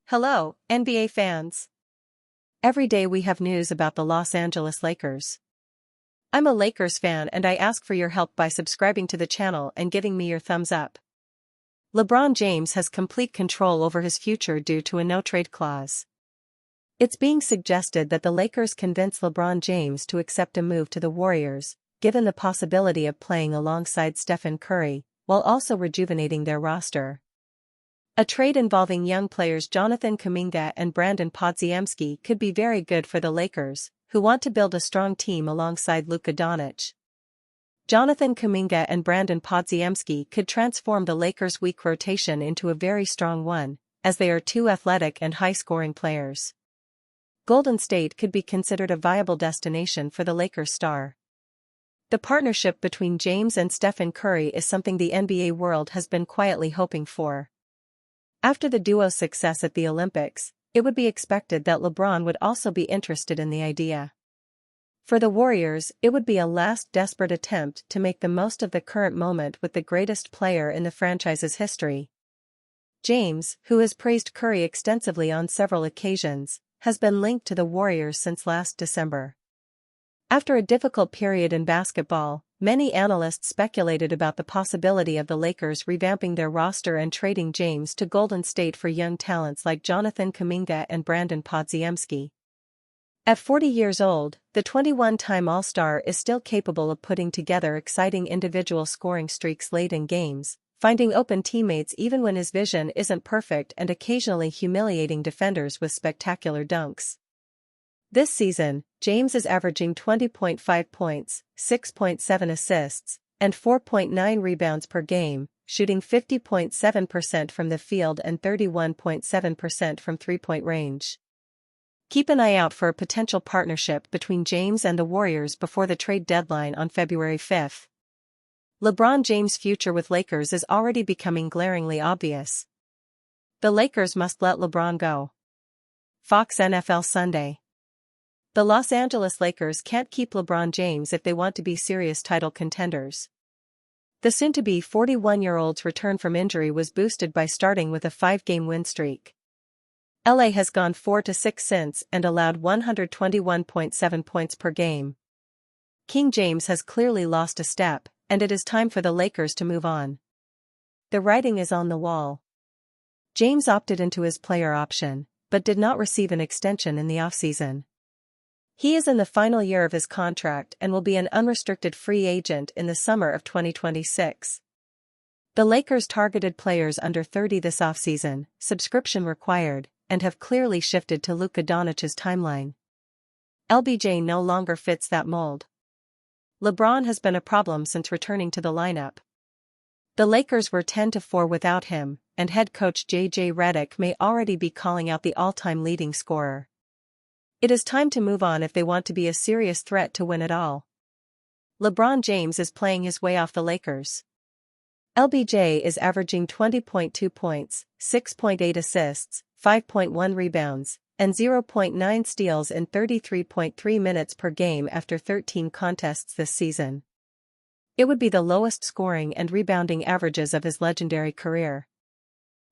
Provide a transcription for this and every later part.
Hello, NBA fans. Every day we have news about the Los Angeles Lakers. I'm a Lakers fan and I ask for your help by subscribing to the channel and giving me your thumbs up. LeBron James has complete control over his future due to a no-trade clause. It's being suggested that the Lakers convince LeBron James to accept a move to the Warriors, given the possibility of playing alongside Stephen Curry, while also rejuvenating their roster. A trade involving young players Jonathan Kuminga and Brandon Podziemski could be very good for the Lakers, who want to build a strong team alongside Luka Doncic. Jonathan Kuminga and Brandon Podziemski could transform the Lakers' weak rotation into a very strong one, as they are two athletic and high-scoring players. Golden State could be considered a viable destination for the Lakers star. The partnership between James and Stephen Curry is something the NBA world has been quietly hoping for. After the duo's success at the Olympics, it would be expected that LeBron would also be interested in the idea. For the Warriors, it would be a last desperate attempt to make the most of the current moment with the greatest player in the franchise's history. James, who has praised Curry extensively on several occasions, has been linked to the Warriors since last December. After a difficult period in basketball, many analysts speculated about the possibility of the Lakers revamping their roster and trading James to Golden State for young talents like Jonathan Kuminga and Brandon Podziemski. At 40 years old, the 21-time All-Star is still capable of putting together exciting individual scoring streaks late in games, finding open teammates even when his vision isn't perfect and occasionally humiliating defenders with spectacular dunks. This season, James is averaging 20.5 points, 6.7 assists, and 4.9 rebounds per game, shooting 50.7% from the field and 31.7% from three-point range. Keep an eye out for a potential partnership between James and the Warriors before the trade deadline on February 5. LeBron James' future with Lakers is already becoming glaringly obvious. The Lakers must let LeBron go. Fox NFL Sunday. The Los Angeles Lakers can't keep LeBron James if they want to be serious title contenders. The soon-to-be 41-year-old's return from injury was boosted by starting with a 5-game win streak. LA has gone 4-6 since and allowed 121.7 points per game. King James has clearly lost a step, and it is time for the Lakers to move on. The writing is on the wall. James opted into his player option, but did not receive an extension in the offseason. He is in the final year of his contract and will be an unrestricted free agent in the summer of 2026. The Lakers targeted players under 30 this offseason, subscription required, and have clearly shifted to Luka Doncic's timeline. LBJ no longer fits that mold. LeBron has been a problem since returning to the lineup. The Lakers were 10-4 without him, and head coach J.J. Redick may already be calling out the all-time leading scorer. It is time to move on if they want to be a serious threat to win it all. LeBron James is playing his way off the Lakers. LBJ is averaging 20.2 points, 6.8 assists, 5.1 rebounds, and 0.9 steals in 33.3 minutes per game after 13 contests this season. It would be the lowest scoring and rebounding averages of his legendary career.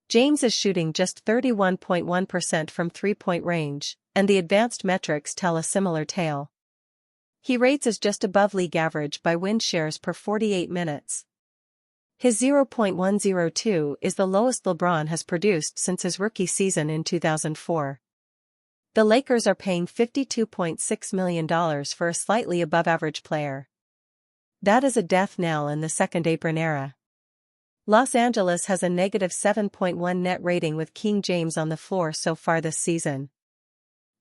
James is shooting just 31.1% from three-point range, and the advanced metrics tell a similar tale. He rates as just above league average by win shares per 48 minutes. His 0.102 is the lowest LeBron has produced since his rookie season in 2004. The Lakers are paying $52.6 million for a slightly above-average player. That is a death knell in the second apron era. Los Angeles has a negative 7.1 net rating with King James on the floor so far this season.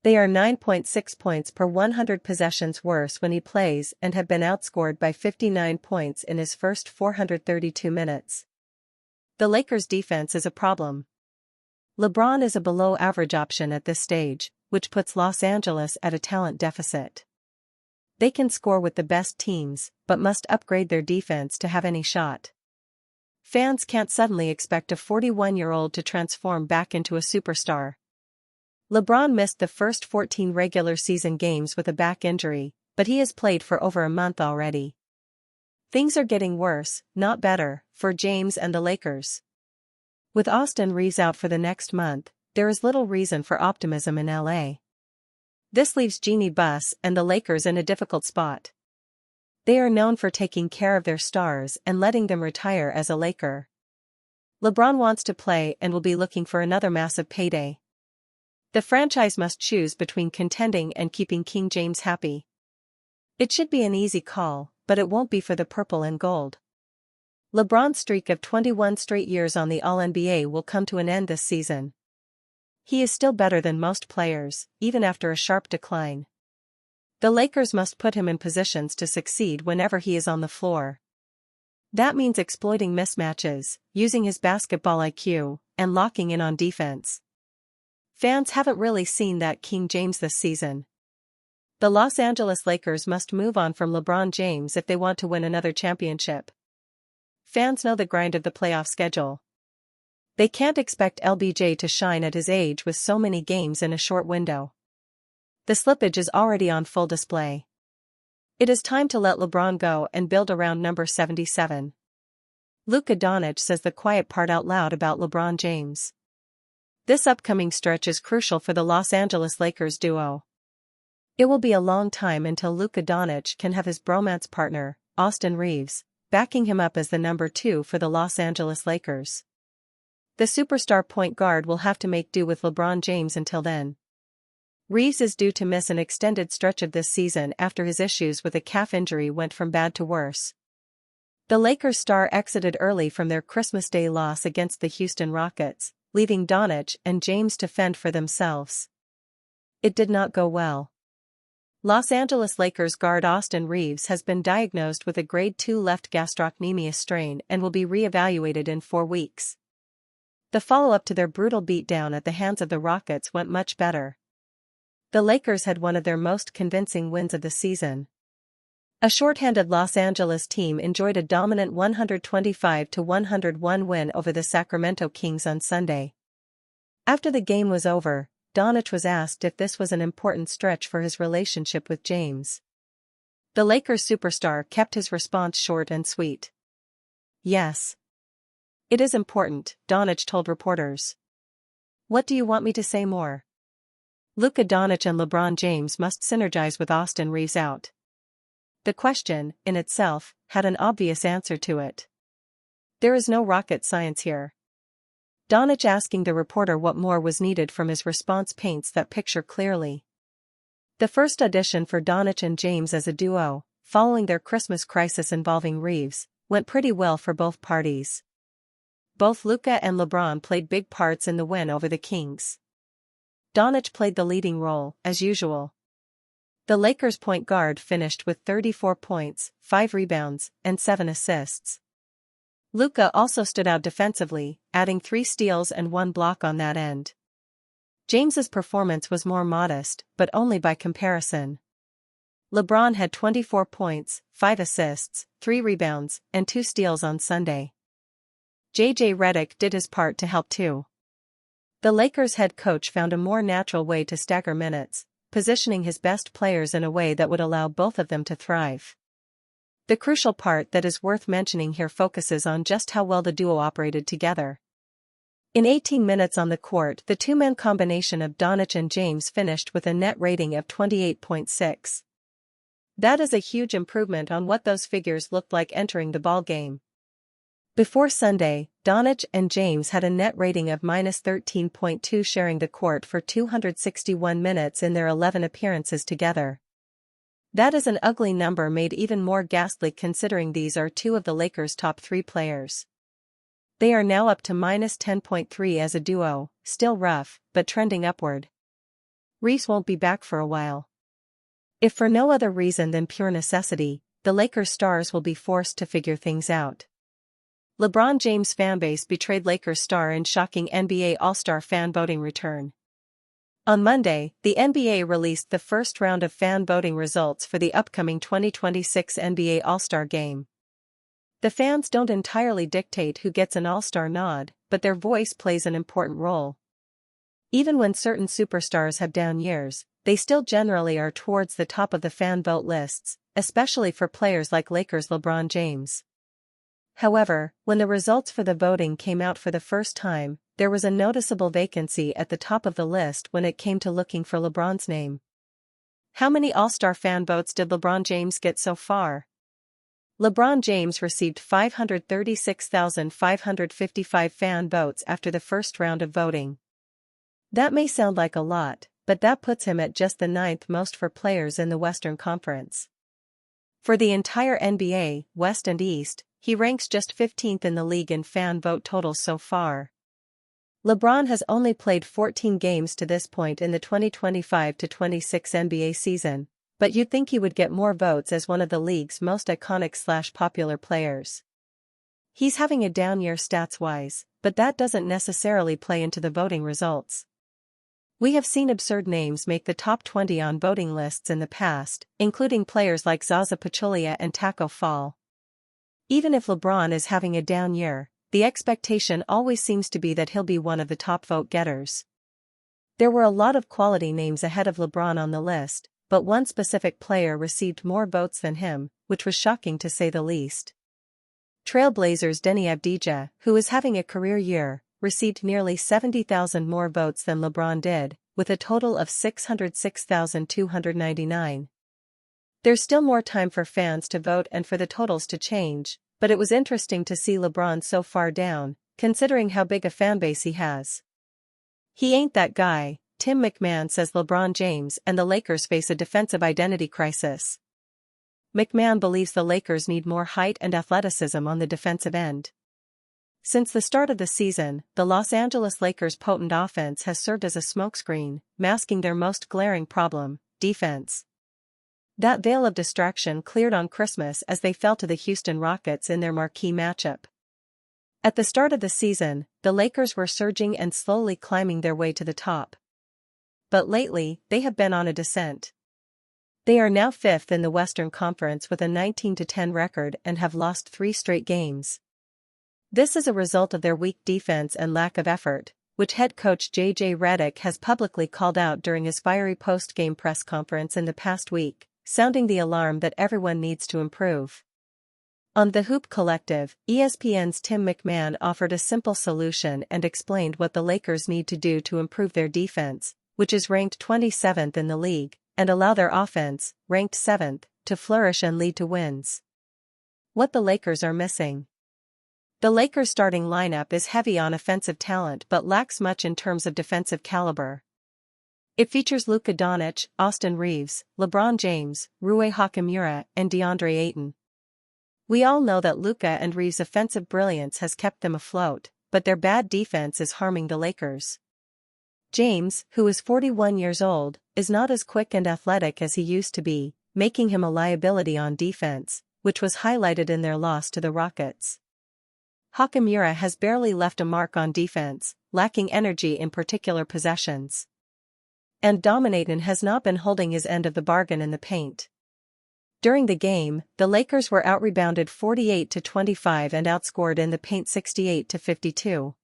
They are 9.6 points per 100 possessions worse when he plays and have been outscored by 59 points in his first 432 minutes. The Lakers' defense is a problem. LeBron is a below-average option at this stage, which puts Los Angeles at a talent deficit. They can score with the best teams, but must upgrade their defense to have any shot. Fans can't suddenly expect a 41-year-old to transform back into a superstar. LeBron missed the first 14 regular season games with a back injury, but he has played for over a month already. Things are getting worse, not better, for James and the Lakers. With Austin Reeves out for the next month, there is little reason for optimism in LA. This leaves Jeanie Buss and the Lakers in a difficult spot. They are known for taking care of their stars and letting them retire as a Laker. LeBron wants to play and will be looking for another massive payday. The franchise must choose between contending and keeping King James happy. It should be an easy call, but it won't be for the purple and gold. LeBron's streak of 21 straight years on the All-NBA will come to an end this season. He is still better than most players, even after a sharp decline. The Lakers must put him in positions to succeed whenever he is on the floor. That means exploiting mismatches, using his basketball IQ, and locking in on defense. Fans haven't really seen that King James this season. The Los Angeles Lakers must move on from LeBron James if they want to win another championship. Fans know the grind of the playoff schedule. They can't expect LBJ to shine at his age with so many games in a short window. The slippage is already on full display. It is time to let LeBron go and build around number 77. Luka Doncic says the quiet part out loud about LeBron James. This upcoming stretch is crucial for the Los Angeles Lakers duo. It will be a long time until Luka Doncic can have his bromance partner, Austin Reeves, backing him up as the number 2 for the Los Angeles Lakers. The superstar point guard will have to make do with LeBron James until then. Reeves is due to miss an extended stretch of this season after his issues with a calf injury went from bad to worse. The Lakers star exited early from their Christmas Day loss against the Houston Rockets, leaving Doncic and James to fend for themselves. It did not go well. Los Angeles Lakers guard Austin Reeves has been diagnosed with a grade 2 left gastrocnemius strain and will be re-evaluated in 4 weeks. The follow-up to their brutal beatdown at the hands of the Rockets went much better. The Lakers had one of their most convincing wins of the season. A shorthanded Los Angeles team enjoyed a dominant 125-101 win over the Sacramento Kings on Sunday. After the game was over, Doncic was asked if this was an important stretch for his relationship with James. The Lakers superstar kept his response short and sweet. "Yes. It is important," Doncic told reporters. "What do you want me to say more?" Luka Doncic and LeBron James must synergize with Austin Reeves out. The question, in itself, had an obvious answer to it. There is no rocket science here. Doncic asking the reporter what more was needed from his response paints that picture clearly. The first audition for Doncic and James as a duo, following their Christmas crisis involving Reeves, went pretty well for both parties. Both Luka and LeBron played big parts in the win over the Kings. Doncic played the leading role, as usual. The Lakers' point guard finished with 34 points, 5 rebounds, and 7 assists. Luka also stood out defensively, adding 3 steals and 1 block on that end. James's performance was more modest, but only by comparison. LeBron had 24 points, 5 assists, 3 rebounds, and 2 steals on Sunday. J.J. Redick did his part to help too. The Lakers head coach found a more natural way to stagger minutes, positioning his best players in a way that would allow both of them to thrive. The crucial part that is worth mentioning here focuses on just how well the duo operated together. In 18 minutes on the court, the two-man combination of Doncic and James finished with a net rating of 28.6. That is a huge improvement on what those figures looked like entering the ballgame. Before Sunday, Doncic and James had a net rating of -13.2, sharing the court for 261 minutes in their 11 appearances together. That is an ugly number made even more ghastly considering these are 2 of the Lakers' top 3 players. They are now up to -10.3 as a duo, still rough, but trending upward. Reeves won't be back for a while. If for no other reason than pure necessity, the Lakers stars will be forced to figure things out. LeBron James' fanbase betrayed Lakers star in shocking NBA All-Star fan voting return. On Monday, the NBA released the first round of fan voting results for the upcoming 2026 NBA All-Star Game. The fans don't entirely dictate who gets an All-Star nod, but their voice plays an important role. Even when certain superstars have down years, they still generally are towards the top of the fan vote lists, especially for players like Lakers' LeBron James. However, when the results for the voting came out for the first time, there was a noticeable vacancy at the top of the list when it came to looking for LeBron's name. How many All-Star fan votes did LeBron James get so far? LeBron James received 536,555 fan votes after the first round of voting. That may sound like a lot, but that puts him at just the 9th most for players in the Western Conference. For the entire NBA, West and East, he ranks just 15th in the league in fan vote totals so far. LeBron has only played 14 games to this point in the 2025-26 NBA season, but you'd think he would get more votes as one of the league's most iconic/popular players. He's having a down year stats-wise, but that doesn't necessarily play into the voting results. We have seen absurd names make the top 20 on voting lists in the past, including players like Zaza Pachulia and Taco Fall. Even if LeBron is having a down year, the expectation always seems to be that he'll be one of the top vote-getters. There were a lot of quality names ahead of LeBron on the list, but one specific player received more votes than him, which was shocking to say the least. Trailblazers' Denny Avdija, who is having a career year, received nearly 70,000 more votes than LeBron did, with a total of 606,299. There's still more time for fans to vote and for the totals to change, but it was interesting to see LeBron so far down, considering how big a fanbase he has. He ain't that guy. Tim McMahon says LeBron James and the Lakers face a defensive identity crisis. McMahon believes the Lakers need more height and athleticism on the defensive end. Since the start of the season, the Los Angeles Lakers' potent offense has served as a smokescreen, masking their most glaring problem, defense. That veil of distraction cleared on Christmas as they fell to the Houston Rockets in their marquee matchup. At the start of the season, the Lakers were surging and slowly climbing their way to the top. But lately, they have been on a descent. They are now 5th in the Western Conference with a 19-10 record and have lost 3 straight games. This is a result of their weak defense and lack of effort, which head coach J.J. Redick has publicly called out during his fiery post-game press conference in the past week, sounding the alarm that everyone needs to improve. On The Hoop Collective, ESPN's Tim McMahon offered a simple solution and explained what the Lakers need to do to improve their defense, which is ranked 27th in the league, and allow their offense, ranked 7th, to flourish and lead to wins. What the Lakers are missing. The Lakers' starting lineup is heavy on offensive talent but lacks much in terms of defensive caliber. It features Luka Doncic, Austin Reeves, LeBron James, Rui Hachimura, and DeAndre Ayton. We all know that Luka and Reeves' offensive brilliance has kept them afloat, but their bad defense is harming the Lakers. James, who is 41 years old, is not as quick and athletic as he used to be, making him a liability on defense, which was highlighted in their loss to the Rockets. Hachimura has barely left a mark on defense, lacking energy in particular possessions. And Ayton has not been holding his end of the bargain in the paint. During the game, the Lakers were out-rebounded 48-25 and outscored in the paint 68-52.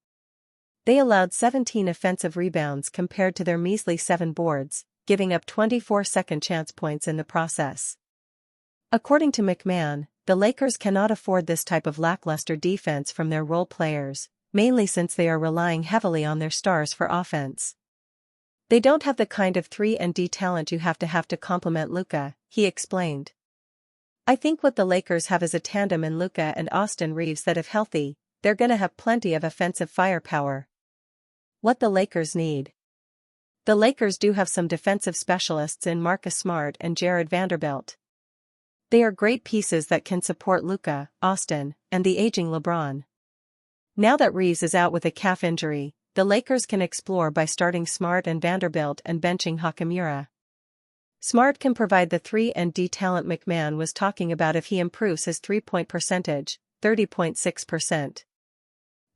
They allowed 17 offensive rebounds compared to their measly 7 boards, giving up 24 second-chance points in the process. According to McMahon, the Lakers cannot afford this type of lackluster defense from their role players, mainly since they are relying heavily on their stars for offense. They don't have the kind of 3-and-D talent you have to complement Luka, he explained. I think what the Lakers have is a tandem in Luka and Austin Reeves that if healthy, they're gonna have plenty of offensive firepower. What the Lakers need. The Lakers do have some defensive specialists in Marcus Smart and Jared Vanderbilt. They are great pieces that can support Luka, Austin, and the aging LeBron. Now that Reeves is out with a calf injury, the Lakers can explore by starting Smart and Vanderbilt and benching Hachimura. Smart can provide the 3-and-D talent McMahon was talking about if he improves his three-point percentage, 30.6%.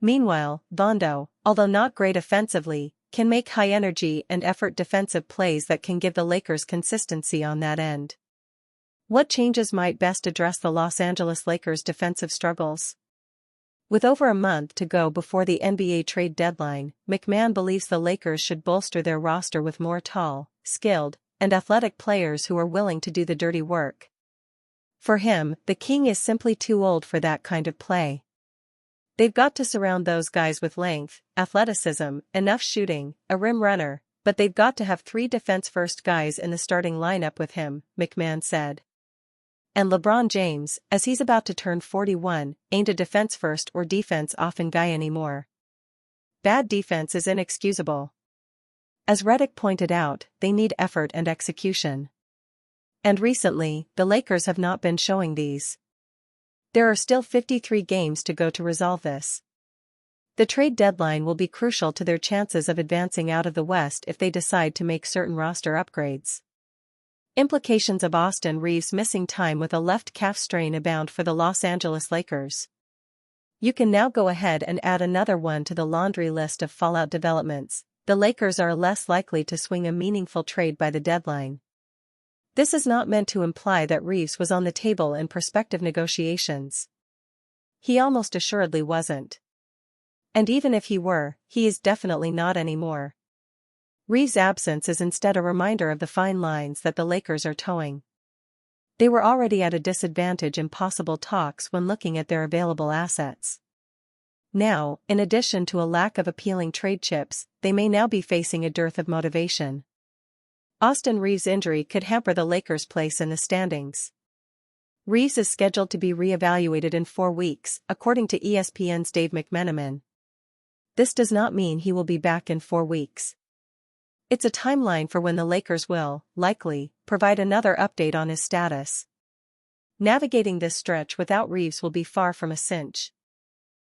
Meanwhile, Vondo, although not great offensively, can make high-energy and effort defensive plays that can give the Lakers consistency on that end. What changes might best address the Los Angeles Lakers' defensive struggles? With over a month to go before the NBA trade deadline, McMahon believes the Lakers should bolster their roster with more tall, skilled, and athletic players who are willing to do the dirty work. For him, the king is simply too old for that kind of play. They've got to surround those guys with length, athleticism, enough shooting, a rim runner, but they've got to have 3 defense-first guys in the starting lineup with him, McMahon said. And LeBron James, as he's about to turn 41, ain't a defense-first or defense-often guy anymore. Bad defense is inexcusable. As Redick pointed out, they need effort and execution. And recently, the Lakers have not been showing these. There are still 53 games to go to resolve this. The trade deadline will be crucial to their chances of advancing out of the West if they decide to make certain roster upgrades. Implications of Austin Reaves missing time with a left calf strain abound for the Los Angeles Lakers. You can now go ahead and add another one to the laundry list of fallout developments. The Lakers are less likely to swing a meaningful trade by the deadline. This is not meant to imply that Reaves was on the table in prospective negotiations. He almost assuredly wasn't. And even if he were, he is definitely not anymore. Reaves' absence is instead a reminder of the fine lines that the Lakers are towing. They were already at a disadvantage in possible talks when looking at their available assets. Now, in addition to a lack of appealing trade chips, they may now be facing a dearth of motivation. Austin Reaves' injury could hamper the Lakers' place in the standings. Reaves is scheduled to be re-evaluated in 4 weeks, according to ESPN's Dave McMenamin. This does not mean he will be back in 4 weeks. It's a timeline for when the Lakers will, likely, provide another update on his status. Navigating this stretch without Reaves will be far from a cinch.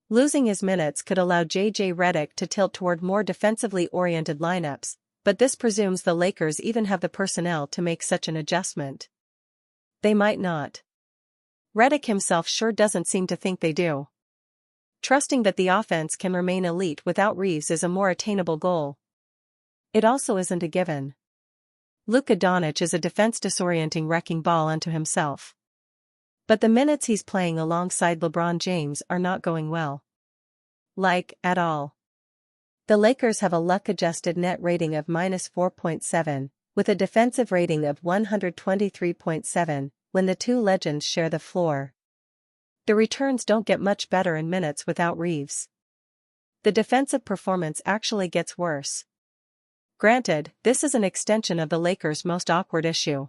Losing his minutes could allow J.J. Redick to tilt toward more defensively oriented lineups, but this presumes the Lakers even have the personnel to make such an adjustment. They might not. Redick himself sure doesn't seem to think they do. Trusting that the offense can remain elite without Reaves is a more attainable goal. It also isn't a given. Luka Doncic is a defense-disorienting wrecking ball unto himself. But the minutes he's playing alongside LeBron James are not going well. At all. The Lakers have a luck-adjusted net rating of -4.7, with a defensive rating of 123.7, when the two legends share the floor. The returns don't get much better in minutes without Reaves. The defensive performance actually gets worse. Granted, this is an extension of the Lakers' most awkward issue.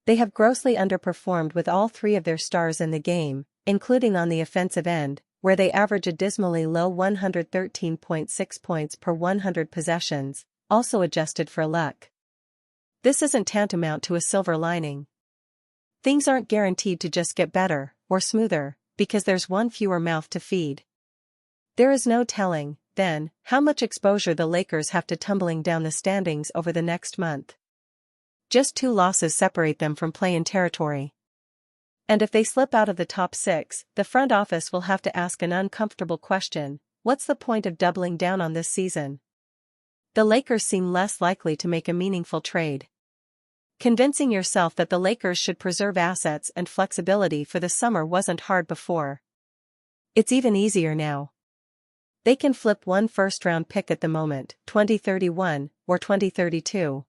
They have grossly underperformed with all 3 of their stars in the game, including on the offensive end, where they average a dismally low 113.6 points per 100 possessions, also adjusted for luck. This isn't tantamount to a silver lining. Things aren't guaranteed to just get better, or smoother, because there's one fewer mouth to feed. There is no telling, then, how much exposure the Lakers have to tumbling down the standings over the next month. Just 2 losses separate them from play-in territory. And if they slip out of the top 6, the front office will have to ask an uncomfortable question: what's the point of doubling down on this season? The Lakers seem less likely to make a meaningful trade. Convincing yourself that the Lakers should preserve assets and flexibility for the summer wasn't hard before. It's even easier now. They can flip 1 first-round pick at the moment, 2031, or 2032.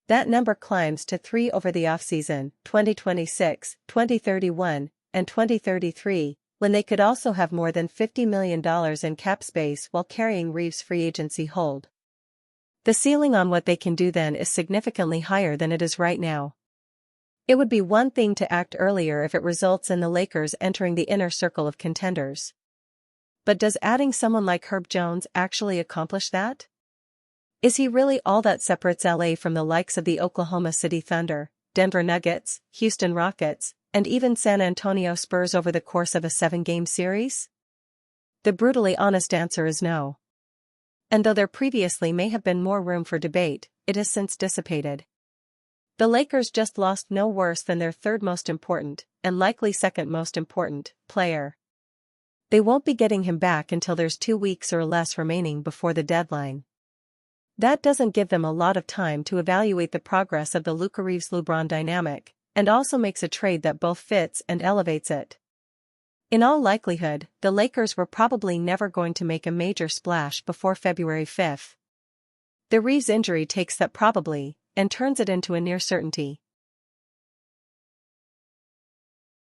That number climbs to 3 over the offseason, 2026, 2031, and 2033, when they could also have more than $50 million in cap space while carrying Reaves' free agency hold. The ceiling on what they can do then is significantly higher than it is right now. It would be one thing to act earlier if it results in the Lakers entering the inner circle of contenders. But does adding someone like Herb Jones actually accomplish that? Is he really all that separates LA from the likes of the Oklahoma City Thunder, Denver Nuggets, Houston Rockets, and even San Antonio Spurs over the course of a 7-game series? The brutally honest answer is no. And though there previously may have been more room for debate, it has since dissipated. The Lakers just lost no worse than their 3rd most important, and likely 2nd most important, player. They won't be getting him back until there's 2 weeks or less remaining before the deadline. That doesn't give them a lot of time to evaluate the progress of the Luka Reaves-LeBron dynamic, and also makes a trade that both fits and elevates it. In all likelihood, the Lakers were probably never going to make a major splash before February 5. The Reaves injury takes that probably, and turns it into a near certainty.